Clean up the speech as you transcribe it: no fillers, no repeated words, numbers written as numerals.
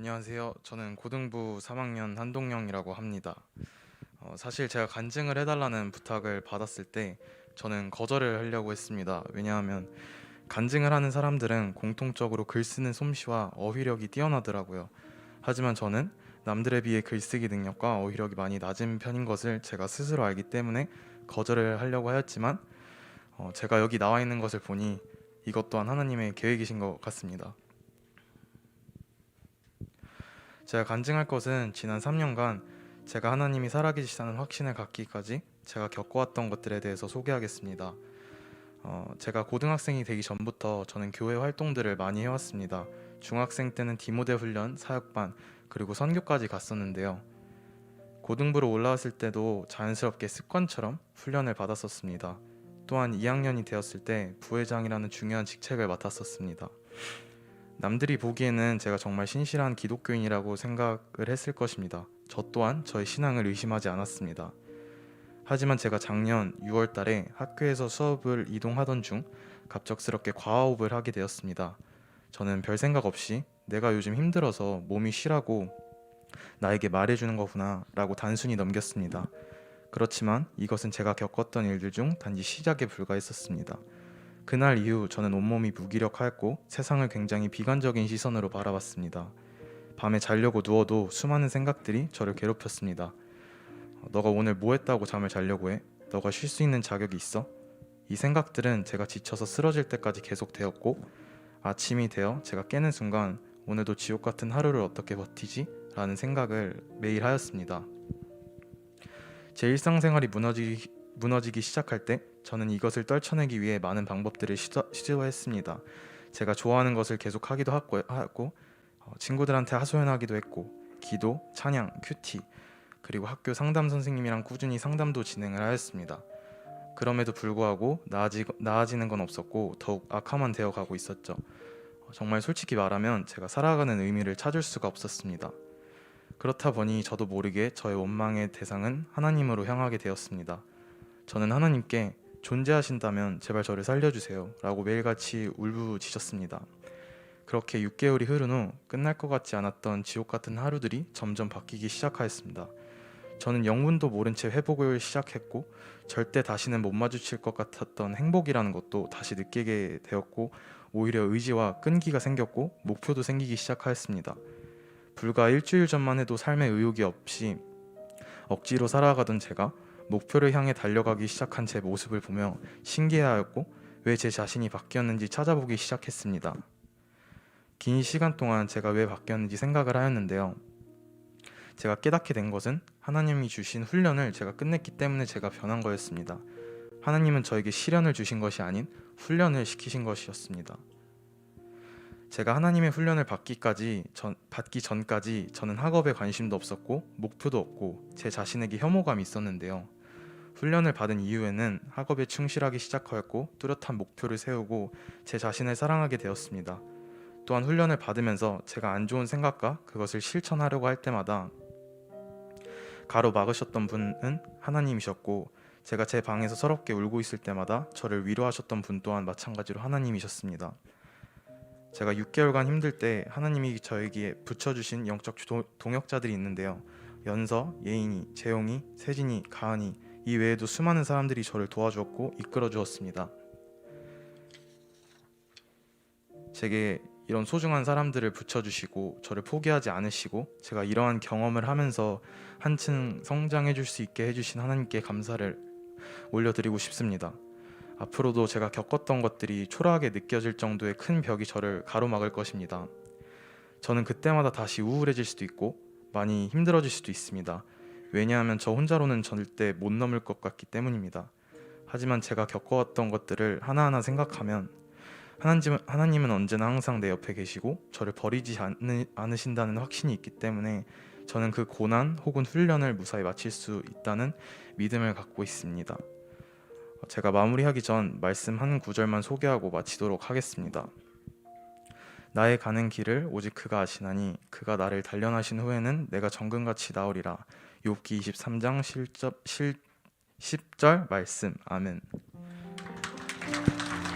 안녕하세요. 저는 고등부 3학년 한동영이라고 합니다. 사실 제가 간증을 해달라는 부탁을 받았을 때 저는 거절을 하려고 했습니다. 왜냐하면 간증을 하는 사람들은 공통적으로 글 쓰는 솜씨와 어휘력이 뛰어나더라고요. 하지만 저는 남들에 비해 글쓰기 능력과 어휘력이 많이 낮은 편인 것을 제가 스스로 알기 때문에 거절을 하려고 하였지만 제가 여기 나와 있는 것을 보니 이것 또한 하나님의 계획이신 것 같습니다. 제가 간증할 것은 지난 3년간 제가 하나님이 살아계시다는 확신을 갖기까지 제가 겪어왔던 것들에 대해서 소개하겠습니다. 제가 고등학생이 되기 전부터 저는 교회 활동들을 많이 해왔습니다. 중학생 때는 디모데 훈련, 사역반, 그리고 선교까지 갔었는데요. 고등부로 올라왔을 때도 자연스럽게 습관처럼 훈련을 받았었습니다. 또한 2학년이 되었을 때 부회장이라는 중요한 직책을 맡았었습니다. 남들이 보기에는 제가 정말 신실한 기독교인이라고 생각을 했을 것입니다. 저 또한 저의 신앙을 의심하지 않았습니다. 하지만 제가 작년 6월 달에 학교에서 수업을 이동하던 중 갑작스럽게 과호흡을 하게 되었습니다. 저는 별 생각 없이 내가 요즘 힘들어서 몸이 쉬라고 나에게 말해주는 거구나 라고 단순히 넘겼습니다. 그렇지만 이것은 제가 겪었던 일들 중 단지 시작에 불과했었습니다. 그날 이후 저는 온몸이 무기력하였고 세상을 굉장히 비관적인 시선으로 바라봤습니다. 밤에 자려고 누워도 수많은 생각들이 저를 괴롭혔습니다. 너가 오늘 뭐 했다고 잠을 자려고 해? 너가 쉴 수 있는 자격이 있어? 이 생각들은 제가 지쳐서 쓰러질 때까지 계속되었고 아침이 되어 제가 깨는 순간 오늘도 지옥 같은 하루를 어떻게 버티지? 라는 생각을 매일 하였습니다. 제 일상생활이 무너지기 시작할 때 저는 이것을 떨쳐내기 위해 많은 방법들을 시도했습니다. 제가 좋아하는 것을 계속 하기도 하고 친구들한테 하소연하기도 했고 기도, 찬양, 큐티 그리고 학교 상담 선생님이랑 꾸준히 상담도 진행을 하였습니다. 그럼에도 불구하고 나아지는 건 없었고 더욱 악화만 되어가고 있었죠. 정말 솔직히 말하면 제가 살아가는 의미를 찾을 수가 없었습니다. 그렇다 보니 저도 모르게 저의 원망의 대상은 하나님으로 향하게 되었습니다. 저는 하나님께 존재하신다면 제발 저를 살려주세요 라고 매일같이 울부짖었습니다. 그렇게 6개월이 흐른 후 끝날 것 같지 않았던 지옥 같은 하루들이 점점 바뀌기 시작하였습니다. 저는 영문도 모른 채 회복을 시작했고 절대 다시는 못 마주칠 것 같았던 행복이라는 것도 다시 느끼게 되었고 오히려 의지와 끈기가 생겼고 목표도 생기기 시작하였습니다. 불과 일주일 전만 해도 삶의 의욕이 없이 억지로 살아가던 제가 목표를 향해 달려가기 시작한 제 모습을 보며 신기해하였고 왜 제 자신이 바뀌었는지 찾아보기 시작했습니다. 긴 시간 동안 제가 왜 바뀌었는지 생각을 하였는데요. 제가 깨닫게 된 것은 하나님이 주신 훈련을 제가 끝냈기 때문에 제가 변한 거였습니다. 하나님은 저에게 시련을 주신 것이 아닌 훈련을 시키신 것이었습니다. 제가 하나님의 훈련을 받기 전까지 저는 학업에 관심도 없었고 목표도 없고 제 자신에게 혐오감이 있었는데요. 훈련을 받은 이후에는 학업에 충실하기 시작하였고 뚜렷한 목표를 세우고 제 자신을 사랑하게 되었습니다. 또한 훈련을 받으면서 제가 안 좋은 생각과 그것을 실천하려고 할 때마다 가로막으셨던 분은 하나님이셨고 제가 제 방에서 서럽게 울고 있을 때마다 저를 위로하셨던 분 또한 마찬가지로 하나님이셨습니다. 제가 6개월간 힘들 때 하나님이 저에게 붙여주신 영적 동역자들이 있는데요. 연서, 예인이, 재용이, 세진이, 가은이 이 외에도 수많은 사람들이 저를 도와주었고 이끌어 주었습니다. 제게 이런 소중한 사람들을 붙여주시고 저를 포기하지 않으시고 제가 이러한 경험을 하면서 한층 성장해 줄 수 있게 해주신 하나님께 감사를 올려드리고 싶습니다. 앞으로도 제가 겪었던 것들이 초라하게 느껴질 정도의 큰 벽이 저를 가로막을 것입니다. 저는 그때마다 다시 우울해질 수도 있고 많이 힘들어질 수도 있습니다. 왜냐하면 저 혼자로는 절대 못 넘을 것 같기 때문입니다. 하지만 제가 겪어왔던 것들을 하나하나 생각하면 하나님은 언제나 항상 내 옆에 계시고 저를 버리지 않으신다는 확신이 있기 때문에 저는 그 고난 혹은 훈련을 무사히 마칠 수 있다는 믿음을 갖고 있습니다. 제가 마무리하기 전 말씀 한 구절만 소개하고 마치도록 하겠습니다. 나의 가는 길을 오직 그가 아시나니 그가 나를 단련하신 후에는 내가 정금같이 나으리라. 욥기 23장 10절 말씀. 아멘.